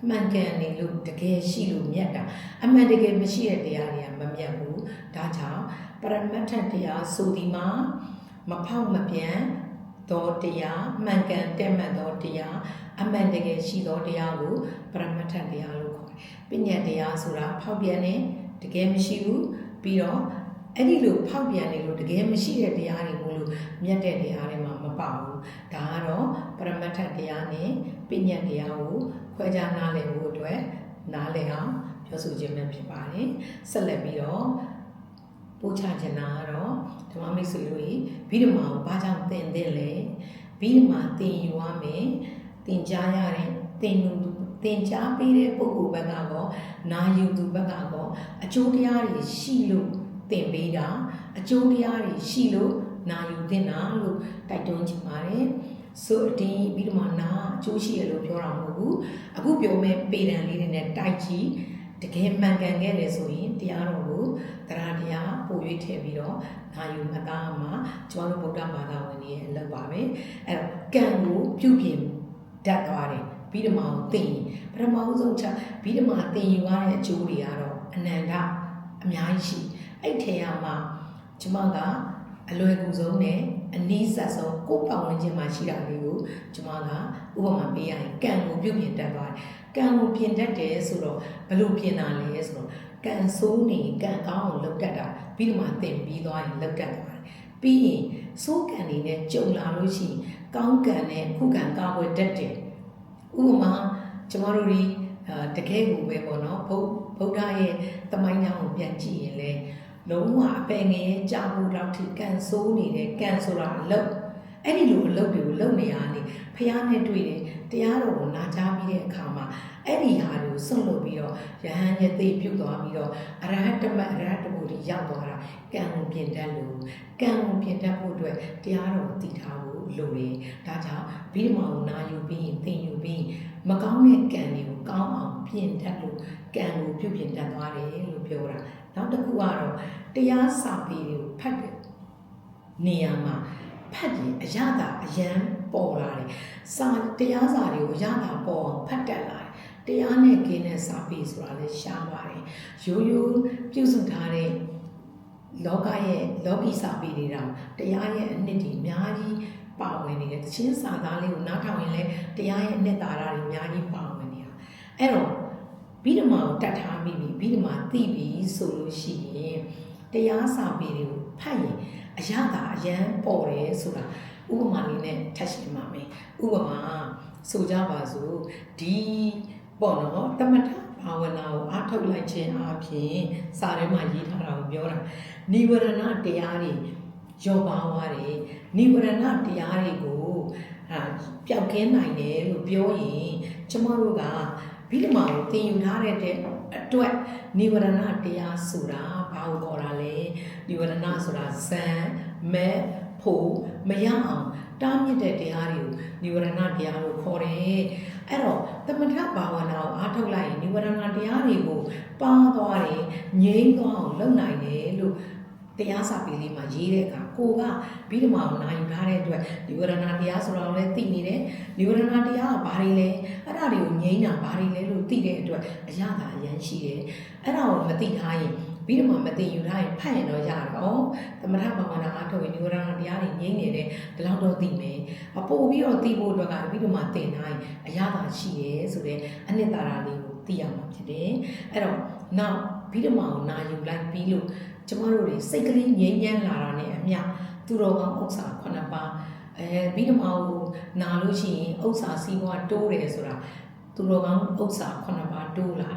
မှန်ကန်နေလို့တကယ်ရှိလို့မြတ်တာအမှန်တကယ်မရှိတဲ့တရားတွေကမမြတ်ဘူးဒါကြောင့်ပရမတ္ထတရားဆိုဒီမှာမဖောက်မပြန်သောတရားမှန်ကန်တဲ့မှန်သောတရားအမှန်တကယ်ရှိသောတရားကိုပရမတ္ထတရားလို့ခေါ်တယ်ပညာတရားဆိုတာဖောက်ပြန်နေတကယ်မရှိဘူးပြီးတော့အဲ့ဒီလိုဖောက်ပြန်နေလို့တကယ်မရှိတဲ့တရားတွေမို့လို့မြတ်တဲ့တရားတွေမှာမပါဘူးဒါကတော့ပရမတ္ထတရားနဲ့ပညာတရားကိုခွဲခြားနားလည်ဖို့အတွက်နားလည်အောင်ပြောဆိုခြင်းပဲဖြစ်ပါတယ်ဆက်လက်ပြီးတော့ပို့ချခြင်းနာကတော့ဓမ္မမိတ်ဆွေတို့ဗိဓမာကိုဘာကြောင့်သင်သင့်လဲဗိဓမာသင်ယူရမယ်သင်ကြားရတဲ့သင်ကြားပေးတဲ့ပုဂ္ဂိုလ်ဘက်ကတော့နာယူသူဘက်ကတော့အကျိုးတရားတွေရှိလို့သင်ပေးတာအကျိုးတရားတွေရှိလို့နာယူသင့်တာလို့တိုက်တွန်းချင်ပါတယ်ဆိုဒီဗိဓမာနာအကျိုးရှိရလို့ပြောတာမဟုတ်ဘူးအခုပြောမဲ့ပေတံလေးတွေနဲ့တိုက်ကြည့်တကယ်မှန်ကန်ခဲ့တယ်ဆိုရင်တရားတော်ကိုတရားပို့ရွေးထည့်ပြီးတော့နာယူမှတ်သားမှာကျွန်တော်တို့ဗုဒ္ဓဘာသာဝင်တွေရဲ့အလုပ်ပါပဲအဲ့တော့ကံကိုပြုပြင်တတ်သွားတယ်ဗိဓမာကိုသိရင်ပထမဆုံးချက်ဗိဓမာသိယူရတဲ့အကျိုးတွေကတော့အနန္တအများကြီးရှိအဲ့ထဲမှာကျွန်မကအလွယ်ကူဆုံးနဲ့အနည်းဆက်ဆုံးကိုယ်ပတ်ဝန်းကျင်မှာရှိတာလေးကိုကျွန်မကဥပမာပေးရရင်ကံကိုပြုပြင်တတ်သွားတယ်ကံကိုပြင်တတ်တယ်ဆိုတော့ဘယ်လိုပြင်တာလဲဆိုတော့ကံဆိုးနေကံကောင်းအောင်လုပ်တတ်တာပြီးတော့မှသင်ပြီးသွားရင်လုပ်တတ်သွားတယ်ပြီးရင်ဆိုးကံတွေနဲ့ကြုံလာလို့ရှိရင်ကောင်းကံနဲ့ခုကံကာကွယ်တတ်တယ်ဥပမာကျမတို့ဒီတကယ်ကိုပဲပေါ့နော်ဗုဒ္ဓရဲ့သမိုင်းကြောင်းကိုပြန်ကြည့်ရင်လေလုံးဝအပင်ငယ်ကြာဖို့တော့ထိကံဆိုးနေတယ်ကံဆိုတာအလုပ်အဲ့ဒီလိုအလုပ်တွေကိုလုပ်နေရနေဖះနဲ့တွေ့တယ်တရားတော်ကိုနာကြားပြီးတဲ့အခါမှာအဲ့ဒီဟာတွေကိုဆွတ်လွတ်ပြီးတော့ယဟန်ရဲ့သိပြုတ်သွားပြီးတော့အရဟတမအရဟတဘုရားရောက်သွားတာကံကိုပြင်တတ်လို့ကံကိုပြင်တတ်ဖို့အတွက်တရားတော်ကိုသိထားဖို့လိုတယ်ဒါကြောင့်ဗိဓမာကိုနာယူပြီးသင်ယူပြီးမကောင်းတဲ့ကံတွေကိုကောင်းအောင်ပြင်တတ်လို့ကံကိုပြုပြင်တတ်သွားတယ်လို့ပြောတာနောက်တစ်ခုကတော့တရားစာပေတွေကိုဖတ်တယ်နေရာမှာဖတ်ရင်အရသာအယံပေါ်လာတယ်စာတရားစာတွေကိုအရသာပေါ်အောင်ဖတ်တတ်လာတယ်တရားနဲ့ကင်းတဲ့စာပေဆိုတာလည်းရှားပါတယ်ရိုးရိုးပြုစုထားတဲ့လောကရဲ့လောကီစာပေတွေတောင်တရားရဲ့အနှစ်တွေအများကြီးပါဝင်နေတယ်တခြင်းစာသားလေးကိုနားထောင်ရင်လည်းတရားရဲ့အနှစ်သာရတွေအများကြီးပါဝင်နေတာအဲ့တော့ဗိဓမာကိုတတ်ထားမိပြီဗိဓမာသိပြီဆိုလို့ရှိရင်တရားစာပေတွေကိုဖတ်ရင်အရသာအယံပေါ်တယ်ဆိုတာဥပမာလေးနဲ့ထပ်ရှင်းပါမယ်ဥပမာဆိုကြပါစို့ဒီပေါ့နော်တမထဘာဝနာကိုအားထုတ်လိုက်ခြင်းအပြင်စာထဲမှာရေးထားတာကိုပြောတာနိဝရဏတရားတွေယောပါဝါတွေနိဝရဏတရားတွေကိုပျောက်ကင်းနိုင်တယ်လို့ပြောရင်ကျမတို့ကဗိဓမာကိုသင်ယူထားတဲ့အတွက်နိဝရဏတရားဆိုတာဘာကိုခေါ်တာလဲနိဝရဏဆိုတာဇံမဲ့ဖို့မရအောင်တားမြစ်တဲ့တရားတွေကိုနိဝရဏတရားလို့ခေါ်တယ် အဲ့တော့သမထဘာဝနာကိုအားထုတ်လိုက်ရင်နိဝရဏတရားတွေကိုပါသွားတယ်ငြိမ်းသွားအောင်လုပ်နိုင်တယ်လို့တရားစာပေလေးမှာရေးတဲ့အခါကိုကဗိဓမာကိုနာယူထားတဲ့အတွက်နိဝရဏတရားဆိုတာကိုလည်းသိနေတယ်နိဝရဏတရားကဘာတွေလဲအဲ့ဒါတွေကိုငြိမ်းတာဘာတွေလဲလို့သိတဲ့အတွက်အရသာအရန်ရှိတယ်အဲ့ဒါကိုမသိထားရင်ဗိဓမာမသိယူထားရင်ဖတ်ရင်တော့ရတော့သမထဘာဝနာအားထုတ်ရင်နိဝရဏတရားတွေငြိမ်းနေတယ်ဒီလောက်တော့သိမယ်အပို့ပြီးတော့သိဖို့အတွက်ကဗိဓမာသင်ထားရင်အရသာရှိတယ်ဆိုတဲ့အနှစ်သာရလေးကိုသိရမှာဖြစ်တယ်အဲ့တော့နောက်ဗိဓမာကိုနာယူလိုက်ပြီးလို့ကျမတို့တွေစိတ်ကလေးငြိမ်းချမ်းလာတာနဲ့အမျှသူတော်ကောင်းဥစ္စာ9ပါးဗိဓမာကိုနာလို့ရှိရင်ဥစ္စာစီးပွားတိုးတယ်ဆိုတာသူတော်ကောင်းဥစ္စာ9ပါးတိုးလာ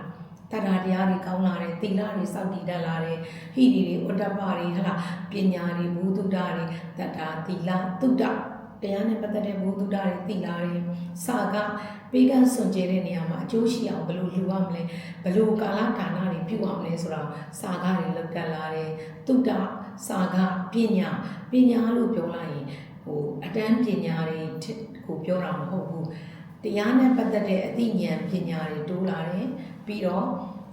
တတ္တာတရားတွေကောင်းလာတယ်သီလတွေစောင့်တည်တတ်လာတယ်ဟိတွေဥဒ္ဒပတွေဟလာပညာတွေဘုဒ္ဓတာတွေတတ္တာသီလသုဒ္ဓတရားနဲ့ပတ်သက်တဲ့ဘုဒ္ဓတာတွေသီလတွေစာကပေးကမ်းစွန့်ကြဲတဲ့နေရာမှာအကျိုးရှိအောင်ဘယ်လိုလှူရမလဲဘယ်လိုကာလဒါနတွေပြုရမလဲဆိုတာစာကတွေလောက်တက်လာတယ်သုဒ္ဓစာကပညာလို့ပြောလိုက်ရင်အတန်းပညာတွေကိုပြောတာမဟုတ်ဘူးတရားနဲ့ပတ်သက်တဲ့အသိဉာဏ်ပညာတွေတိုးလာတယ်ပြီးတော့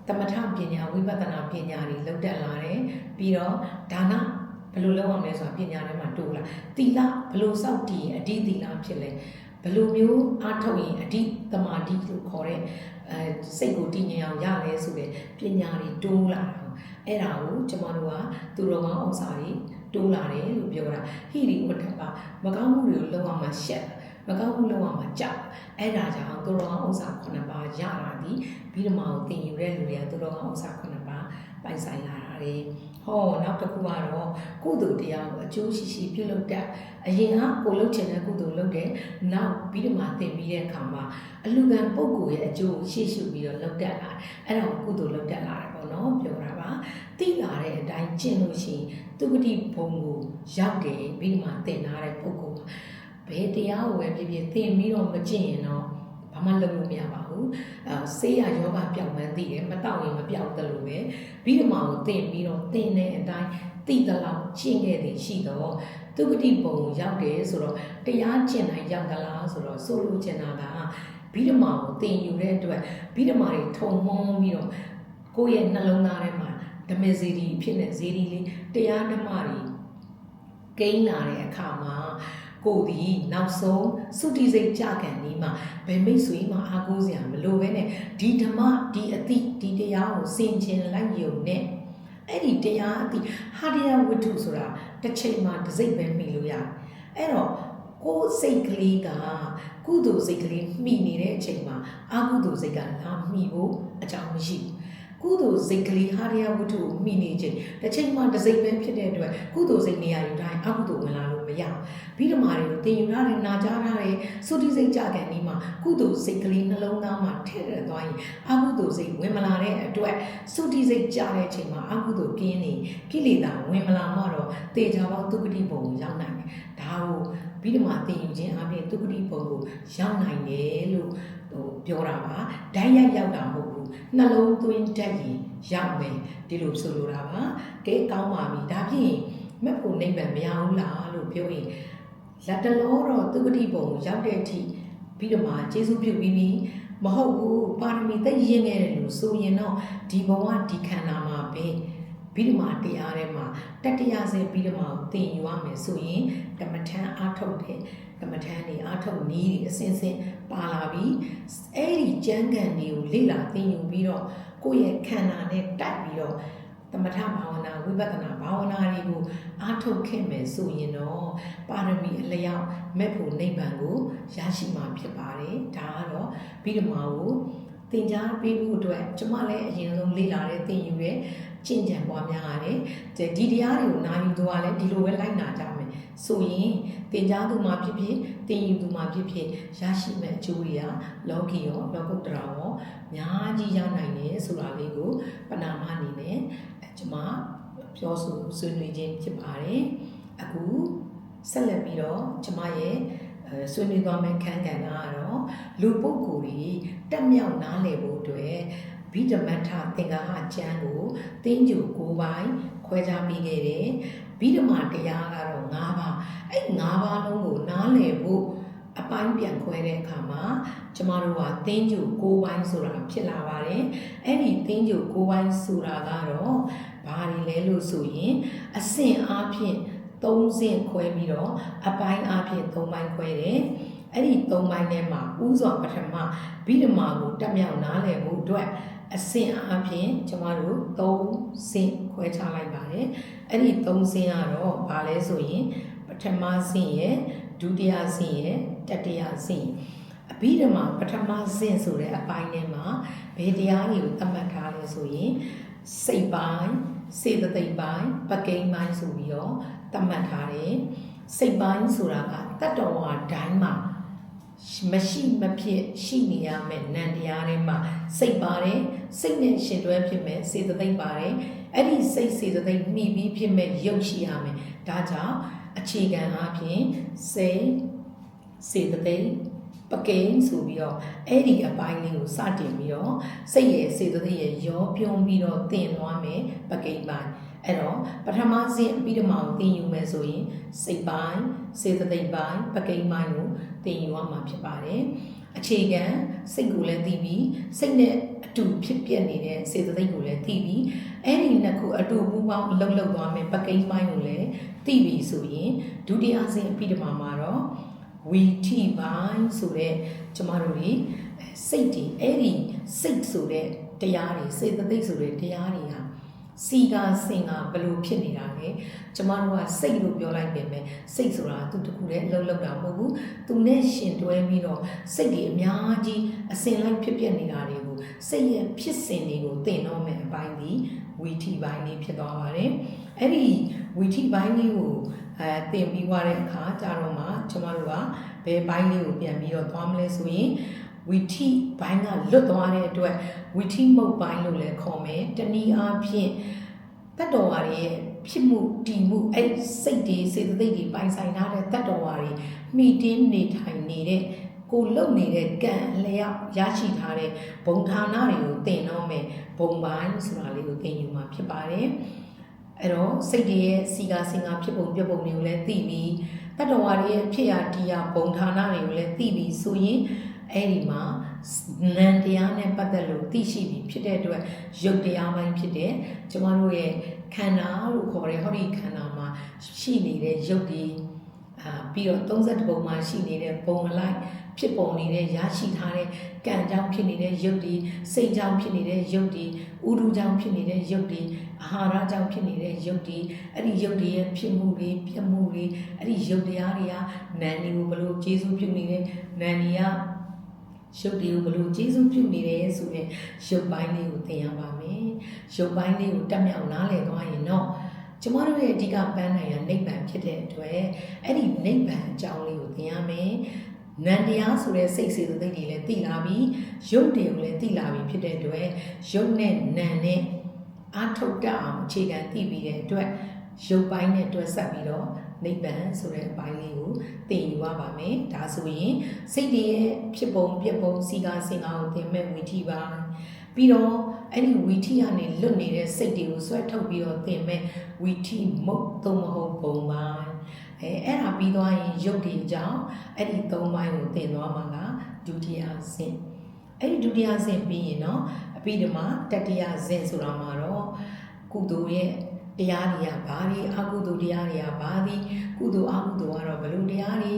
သမထပညာဝိပဿနာပညာတွေလောက်တက်လာတယ်ပြီးတော့ဒါနဘယ်လိုလုပ်ရမလဲဆိုတာပညာထဲမှာတိုးလာသီလဘယ်လိုစောင့်တည်ရင်အဓိသီလဖြစ်လဲဘယ်လိုမျိုးအားထုတ်ရင်အဓိသမာဓိလို့ခေါ်တဲ့စိတ်ကိုတည်ငြိမ်အောင်ရလဲဆိုတဲ့ပညာတွေတိုးလာတာအဲ့ဒါကိုကျမတို့ကသူတော်ကောင်းဥစ္စာတွေတိုးလာတယ်လို့ပြောတာဟိရိဝတ္ထပမကောင်းမှုတွေကိုလုံးဝမရှက်မကောင်းမှုလုံးဝမကြောက်အဲ့ဒါကြောင့်သူတော်ကောင်းဥစ္စာ9ပါးရတာဒီဗိဓမာကိုသင်ယူတဲ့လူတွေကသူတော်ကောင်းဥစ္စာ9ပါးပိုင်ဆိုင်လာတာလေဟောနောက်တစ်ခုကတော့ကုသိုလ်တရားကိုအကျိုးရှိရှိပြုလုပ်တတ်အရင်ကကိုလုပ်ချင်တဲ့ကုသိုလ်လုပ်တယ်နောက်ဗိဓမာသင်ပြီးတဲ့အခါမှာအလူကံပုဂ္ဂိုလ်ရဲ့အကျိုးကိုရှေ့ရှုပြီးတော့လုပ်တတ်လာအဲ့ဒါကိုကုသိုလ်လုပ်တတ်လာတယ်ပေါ့နော်ပြောတာပါသိလာတဲ့အတိုင်းကျင့်လို့ရှိရင်သူဂတိဘုံကိုရောက်တယ်ဗိဓမာသင်လာတဲ့ပုဂ္ဂိုလ်ဘယ်တရားကိုပဲဖြစ်ဖြစ်သင်ပြီးတော့မကျင့်ရင်တော့ဘာမှလုပ်လို့မရပါဘူးဆေးရယောဂပျောက်မှန်းသိတယ်မတောက်ရင်မပျောက်တယ်လို့ပဲဗိဓမာကိုသင်ပြီးတော့သင်တဲ့အတိုင်းသိသလောက်ကျင့်ခဲ့သည်ရှိတော့သူဂတိဘုံကိုရောက်တယ်ဆိုတော့တရားကျင့်တိုင်းရောက်သလားဆိုတော့ဆိုလိုချင်တာကဗိဓမာကိုသင်ယူတဲ့အတွက်ဗိဓမာတွေထုံမှုန်းပြီးတော့ကိုယ့်ရဲ့နှလုံးသားထဲမှာဓမ္မဇေဒီဖြစ်နေဇေဒီလေးတရားဓမ္မတွေကိန်းလာတဲ့အခါမှာကိုဒီနောက်ဆုံးသုတိစိတ်ကြခံနေမှာဘယ်မိတ်ဆွေမှအားကိုးစရာမလိုပဲနဲ့ဒီဓမ္မဒီအတိဒီတရားကိုစင်ကျင်လိုက်ယုံနဲ့အဲ့ဒီတရားအတိဟာတရားဝတ္ထုဆိုတာတစ်ချိန်မှာတစ်စိတ်ပဲမိလို့ရတယ်အဲ့တော့ကိုယ်စိတ်ကလေးကကုသိုလ်စိတ်ကလေးမှီနေတဲ့အချိန်မှာအကုသိုလ်စိတ်ကလာမှီဖို့အကြောင်းမရှိဘူးကုသိုလ်စိတ်ကလေးဟာတရားဝတ္ထုကိုမှီနေခြင်းတစ်ချိန်မှာတစ်စိတ်ပဲဖြစ်တဲ့အတွက်ကုသိုလ်စိတ်နေရာယူတိုင်းအကုသိုလ်ဝင်လာလို့မရဗိဓမာတွေကိုသင်ယူထားတဲ့နာကြားထားတဲ့သုတိစိတ်ကြခံဒီမှာကုသိုလ်စိတ်ကလေးနှလုံးသားမှာထည့်ရသွားရင်အကုသိုလ်စိတ်ဝင်မလာတဲ့အတွက်သုတိစိတ်ကြတဲ့အချိန်မှာအကုသိုလ်ကင်းနေကိလေသာဝင်မလာမှတော့တေချာပေါင်းသုဂတိဘုံကိုရောက်နိုင်တယ်ဒါကိုဗိဓမာသင်ယူခြင်းအပြင်သုဂတိဘုံကိုရောက်နိုင်တယ်လို့ပြောတာပါဓာတ်ရိုက်ရောက်တာမဟုတ်ဘူးနှလုံးသွင်းတတ်ရင်ရောက်မယ်ဒီလိုဆိုလိုတာပါကဲကောင်းပါပြီဒါဖြင့်မက်ဖို့နိဗ္ဗာန်မရဘူးလားလို့ပြောရင်လက်တလောတော့သုဂတိဘုံကိုရောက်တဲ့အထိဗိဓမာကျေးဇူးပြုပြီးပြီမဟုတ်ဘူးပါရမီသိရင်းခဲ့တယ်လို့ဆိုရင်တော့ဒီဘဝဒီခန္ဓာမှာပဲဗိဓမာတရားထဲမှာတတ္တရာစေဗိဓမာကိုသင်ယူရမယ်ဆိုရင်ကမ္မထံအားထုတ်တဲ့ကမ္မထံနေအားထုတ်နည်းအစဉ်စဉ်ပါလာပြီးအဲ့ဒီကျမ်းဂန်တွေကိုလေ့လာသင်ယူပြီးတော့ကိုယ့်ရဲ့ခန္ဓာနဲ့တိုက်ပြီးတော့သမထဘာဝနာဝိပဿနာဘာဝနာတွေကိုအားထုတ်ခဲ့မယ်ဆိုရင်တော့ပါရမီအလျောက်မဲ့ဖို့နိဗ္ဗာန်ကိုရရှိမှာဖြစ်ပါတယ်ဒါကတော့ဗိဓမာကိုသင်ကြားပေးဖို့အတွက်ကျွန်မလည်းအရင်ဆုံးလေ့လာတဲ့သင်ယူတဲ့ကျင့်ကြံပွားများရတယ်ဒီတရားတွေကိုနာယူသွားလဲဒီလိုပဲလိုက်နာကြမယ်ဆိုရင်သင်ကြားသူမှာဖြစ်ဖြစ်သင်ယူသူမှာဖြစ်ဖြစ်ရရှိမဲ့အကျိုးတွေကလောကီရောလောကုတ္တရာရောအများကြီးရနိုင်တယ်ဆိုတာလေးကိုပဏာမအနေနဲ့ကျွန်မပြောဆိုဆွေးနွေးခြင်းဖြစ်ပါတယ်အခုဆက်လက်ပြီးတော့ကျွန်မရဲ့ဆွေးနွေးသွားမယ့်ခန်းကဏ္ဍကတော့လူပုဂ္ဂိုလ်တွေတက်မြောက်နားလည်ဖို့အတွက်ဗိဓမထသင်္ဃဟကျမ်းကိုသင်္ကြန်9ပိုင်းခွဲခြားပေးခဲ့တယ်ဗိဓမာတရားကတော့9ပါးအဲ့9ပါးလုံးကိုနားလည်ဖို့ အပိုင်းပြန်ခွဲတဲ့အခါမှာကျမတို့ကသင်္ကြန်9ပိုင်းဆိုတာဖြစ်လာပါတယ်အဲ့ဒီသင်္ကြန်9ပိုင်းဆိုတာကတော့ဘာတွေလဲလို့ဆိုရင်အဆင့်အားဖြင့်3ဆင့်ခွဲပြီးတော့အပိုင်းအားဖြင့်3ပိုင်းခွဲတယ်အဲ့ဒီ3ပိုင်းထဲမှာဥစွာပထမဗိဓမာကိုတက်မြောက်နားလည်ဖို့အတွက်အဆင့်အားဖြင့်ကျမတို့3ဆင့်ခွဲခြားလိုက်ပါတယ်အဲ့ဒီ3ဆင့်ကတော့ဘာလဲဆိုရင်ပထမဆင့်ရဲ့ဒုတိယဆင့်ရဲ့တတိယဆင့်အဘိဓမ္မာပထမဆင့်ဆိုတဲ့အပိုင်းထဲမှာဘယ်တရားတွေကိုသတ်မှတ်ထားလဲဆိုရင်စိတ်ပိုင်းစေတသိက်ပိုင်းပကိန်းပိုင်းဆိုပြီးတော့သတ်မှတ်ထားတယ်စိတ်ပိုင်းဆိုတာကတတ္တဝါတိုင်းမှာမရှိမဖြစ်ရှိနေရမယ်နံတရားတွေမှာစိတ်ပါတယ်စိတ်နဲ့ရှင်တွဲဖြစ်မယ်စေတသိက်ပါတယ်အဲ့ဒီစိတ်စေတသိက်မှီပြီးဖြစ်မဲ့ရုပ်ရှိရမယ်ဒါကြောင့်အခြေခံအားဖြင့်စိတ်စေတသိက်ပကိန်းဆိုပြီးတော့အဲ့ဒီအပိုင်းလေးကိုစတင်ပြီးတော့စိတ်ရဲ့စေတသိက်ရဲ့ရောပြုံးပြီးတော့သင်သွားမယ်ပကိန်းပိုင်းအဲ့တော့ပထမဆင့်အဘိဓမ္မာကိုသင်ယူမယ်ဆိုရင်စိတ်ပိုင်းစေတသိက်ပိုင်းပကိန်းပိုင်းကိုသင်ယူရမှာဖြစ်ပါတယ်အခြေခံစိတ်ကိုလည်းသိပြီးစိတ်နဲ့အတူဖြစ်ပျက်နေတဲ့စေတသိက်ကိုလည်းသိပြီးအဲ့ဒီနှစ်ခုအတူပူးပေါင်းအလုပ်လုပ်သွားမယ်ပကိန်းပိုင်းကိုလည်းသိပြီဆိုရင်ဒုတိယဆင့်အဘိဓမ္မာမှာတော့ဝီထိပိုင်းဆိုတဲ့ကျမတို့ဒီစိတ်တွေအဲ့ဒီစိတ်ဆိုတဲ့တရားတွေစေတသိက်ဆိုတဲ့တရားတွေဟာစီကစင်ကဘလို့ဖြစ်နေတာလဲကျမတို့ကစိတ်လို့ပြောလိုက်ပေမဲ့စိတ်ဆိုတာသူတခုတည်းအလုပ်လုပ်တာမဟုတ်ဘူးသူနဲ့ရှင်တွဲပြီးတော့စိတ်တွေအများကြီးအစင်လိုက်ဖြစ်ပြနေတာတွေကိုစိတ်ရဲ့ဖြစ်စဉ်တွေကိုသင်တော့မယ်အပိုင်းဒီဝီထိပိုင်းလေးဖြစ်သွားပါတယ်အဲ့ဒီဝီထိပိုင်းလေးကိုသင်ပြီးသွားတဲ့အခါကျတော့မှကျမတို့ကဘယ်ပိုင်းလေးကိုပြန်ပြီးတော့သွားမလဲဆိုရင်ဝီထိပိုင်းကလွတ်သွားတဲ့အတွက်ဝီထိမုတ်ပိုင်းလို့လည်းခေါ်မယ်တနည်းအားဖြင့်တတ္တဝါတွေရဲ့ဖြစ်မှုတည်မှုအဲ့စိတ်တွေစေတသိက်တွေပိုင်ဆိုင်ထားတဲ့တတ္တဝါတွေမိတင်းနေထိုင်နေတဲ့ကိုလုံနေတဲ့ကံလျောက်ရရှိထားတဲ့ဘုံဌာနတွေကိုသင်တော့မယ်ဘုံပိုင်းဆိုတာလေးကိုသင်ယူမှာဖြစ်ပါတယ်အဲ့တော့စိတ်တွေရဲ့စီကာစင်ကာဖြစ်ပုံပြပုံတွေကိုလည်းသိပြီးတတ္တဝါတွေရဲ့ဖြစ်ရာတရားဘုံဌာနတွေကိုလည်းသိပြီးဆိုရင်အဲ့ဒီမှာနံတရားနဲ့ပတ်သက်လို့သိရှိပြီးဖြစ်တဲ့အတွက်ရုပ်တရားပိုင်းဖြစ်တဲ့ကျမတို့ရဲ့ခန္ဓာလို့ခေါ်တဲ့ဟောဒီခန္ဓာမှာရှိနေတဲ့ရုပ်တွေပြီးတော့32ပုံမှာရှိနေတဲ့ပုံအလိုက်ဖြစ်ပုံနေတဲ့ရရှိထားတဲ့ကံကြောင့်ဖြစ်နေတဲ့ရုပ်တွေစိတ်ကြောင့်ဖြစ်နေတဲ့ရုပ်တွေဥဒုကြောင့်ဖြစ်နေတဲ့ရုပ်တွေအာဟာရကြောင့်ဖြစ်နေတဲ့ရုပ်တွေအဲ့ဒီရုပ်တွေရဲ့ဖြစ်မှုတွေပြတ်မှုတွေအဲ့ဒီရုပ်တရားတွေကနာမ်တွေကိုဘယ်လိုကျေစုပြုနေတဲ့နာမ်တွေကရုပ်တွေကိုဘလို့ကျေးဇူးပြုနေတယ်ဆိုတဲ့ရုပ်ပိုင်းလေးကိုသင်ရပါမယ်။ရုပ်ပိုင်းလေးကိုတက်မြောက်နားလည်သွားရင်တော့ကျမတို့ရဲ့အဓိကပန်းနိုင်ရနိဗ္ဗာန်ဖြစ်တဲ့အတွက်အဲ့ဒီနိဗ္ဗာန်အကြောင်းလေးကိုသင်ရမယ်။နံတရားဆိုတဲ့စိတ်စေတသိက်တွေလည်းသိလာပြီးရုပ်တွေကိုလည်းသိလာပြီးဖြစ်တဲ့အတွက်ရုပ်နဲ့နံနဲ့အာထုတ်တအောင်အခြေခံသိပြီးတဲ့အတွက်ရုပ်ပိုင်းနဲ့တွဲဆက်ပြီးတော့နိဗ္ဗာန်ဆိုတဲ့အပိုင်းလေးကိုသင်ယူရပါမယ်ဒါဆိုရင်စိတ်တွေရဲ့ဖြစ်ပုံပြပုံစီကာစင်ကာကိုသင်မဲ့ဝီထိပါပြီးတော့အဲ့ဒီဝီထိကနေလွတ်နေတဲ့စိတ်တွေကိုဆွဲထုတ်ပြီးတော့သင်မဲ့ဝီထိမုတ်သုံးမဟုတ်ပုံပါအဲ့ဒါပြီးသွားရင်ရုပ်တွေအကြောင်းအဲ့ဒီ၃ပိုင်းကိုသင်သွားမှာကဒုတိယဆင့်အဲ့ဒီဒုတိယဆင့်ပြီးရင်တော့အပြီးတမှာတတိယဆင့်ဆိုတာမှာတော့ကုသိုလ်ရဲ့တရားတွေကဘာတွေအကုသိုလ်တရားတွေကဘာသည်ကုသိုလ်အကုသိုလ်ကတော့ဘလို့တရားတွေ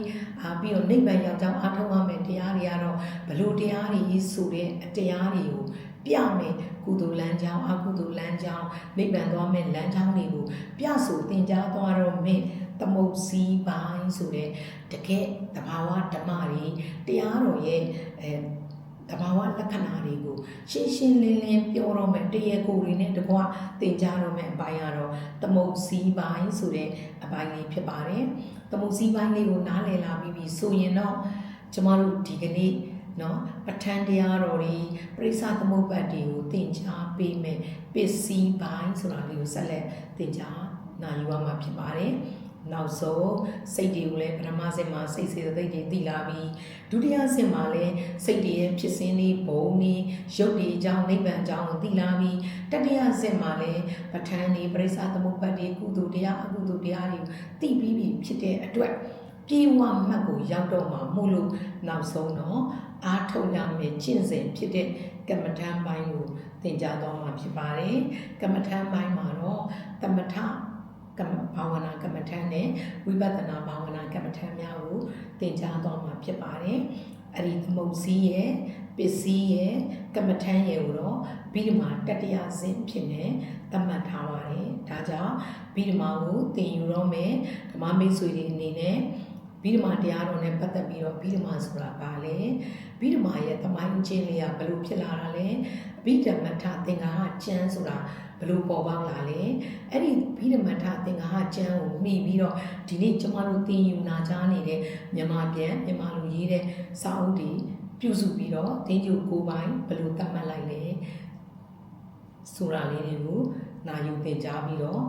ပြီးတော့နိဗ္ဗာန်ရောက်ကြောင်းအထောက်အမဲ့တရားတွေကတော့ဘလို့တရားတွေဆိုတဲ့အတရားတွေကိုပြမယ်ကုသိုလ်လမ်းကြောင်းအကုသိုလ်လမ်းကြောင်းနိဗ္ဗာန်သွားမဲ့လမ်းကြောင်းတွေကိုပြဆိုသင်ကြားသွားတော့မယ်သမုတ်စည်းပိုင်းဆိုတဲ့တကယ်တဘာဝဓမ္မတွေတရားတော်ရဲ့တဘာဝလက္ခဏာတွေကိုရှင်းရှင်းလင်းလင်းပြောတော့မယ်တရားကိုယ်တွေနဲ့တကွသင်ကြားတော့မယ်အပိုင်းကတော့သမုတ်စည်းပိုင်းဆိုတဲ့အပိုင်းလေးဖြစ်ပါတယ်သမုတ်စည်းပိုင်းလေးကိုနားလည်လာပြီးဆိုရင်တော့ကျမတို့ဒီကနေ့နော်ပဋ္ဌာန်းတရားတော်တွေပရိစ္ဆသမုပ္ပါဒ်တွေကိုသင်ကြားပေးမယ်ပစ္စည်းပိုင်းဆိုတာလေးကိုဆက်လက်သင်ကြားနိုင်ယူရမှာဖြစ်ပါတယ်နောက်ဆုံးစိတ်တွေကိုလည်းပထမဆင့်မှာစိတ်စေတသိက်တွေသိလာပြီးဒုတိယဆင့်မှာလည်းစိတ်တွေရဲ့ဖြစ်စဉ်တွေဘုံတွေရုပ်တွေအကြောင်းနိဗ္ဗာန်အကြောင်းကိုသိလာပြီးတတိယဆင့်မှာလည်းပဋ္ဌာန်းတွေပရိစ္ဆသမုပ္ပါဒ်တွေကုသိုလ်တရားအကုသိုလ်တရားတွေသိပြီးပြီဖြစ်တဲ့အတွက် ပြေဝမှတ်ကိုရောက်တော့မှမို့လို့နောက်ဆုံးတော့အားထုတ်ရမယ်ကျင့်စဉ်ဖြစ်တဲ့ကမ္မထမ်းပိုင်းကိုသင်ကြားသွားမှာဖြစ်ပါတယ်ကမ္မထမ်းပိုင်းမှာတော့သမထဘာဝနာကမ္မထမ်းနဲ့ဝိပဿနာဘာဝနာကမ္မထမ်းများကိုသင်ကြားသွားမှာဖြစ်ပါတယ်အဲ့ဒီသမုတ်စည်းရဲ့ပစ္စည်းရဲ့ကမ္မထမ်းရဲ့ကိုတော့ပြီးတော့မှတတိယဆင့်ဖြစ်နေသတ်မှတ်ထားပါတယ်ဒါကြောင့်ပြီးတော့မှကိုသင်ယူတော့မယ်ဓမ္မမိတ်ဆွေတွေအနေနဲ့ပြီးတော့မှတရားတော်နဲ့ပတ်သက်ပြီးတော့ပြီးတော့မှဆိုတာပါလေပြီးတော့မှရဲ့သမိုင်းချင်းလေးကဘယ်လိုဖြစ်လာတာလဲအဘိဓမ္မထသင်္ဃာဟကျမ်းဆိုတာဘယ်လိုပေါ်ပေါက်လာလဲအဲ့ဒီဘိဓမ္မထသင်္ဃာဟကျမ်းကိုမှီပြီးတော့ဒီနေ့ကျမတို့သင်ယူနာကြားနေတဲ့မြန်မာလူရေးတဲ့စာအုပ်တွေပြုစုပြီးတော့သင်ယူကိုယ်ပိုင်ဘယ်လိုသတ်မှတ်လိုက်လဲဆိုတာလေးတွေကိုနာယူသင်ကြားပြီးတော့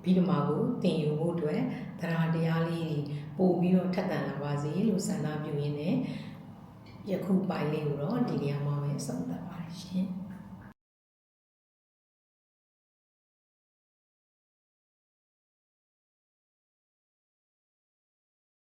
ပြီးတော့မှကိုသင်ယူဖို့အတွက်တရားတရားလေးတွေပို့ပြီးတော့ထပ်တန်လာပါစေလို့ဆန္ဒပြုရင်းနဲ့ယခုပိုင်းလေးကိုတော့ဒီနေရာမှာပဲဆုံးသက်ပါတယ်ရှင်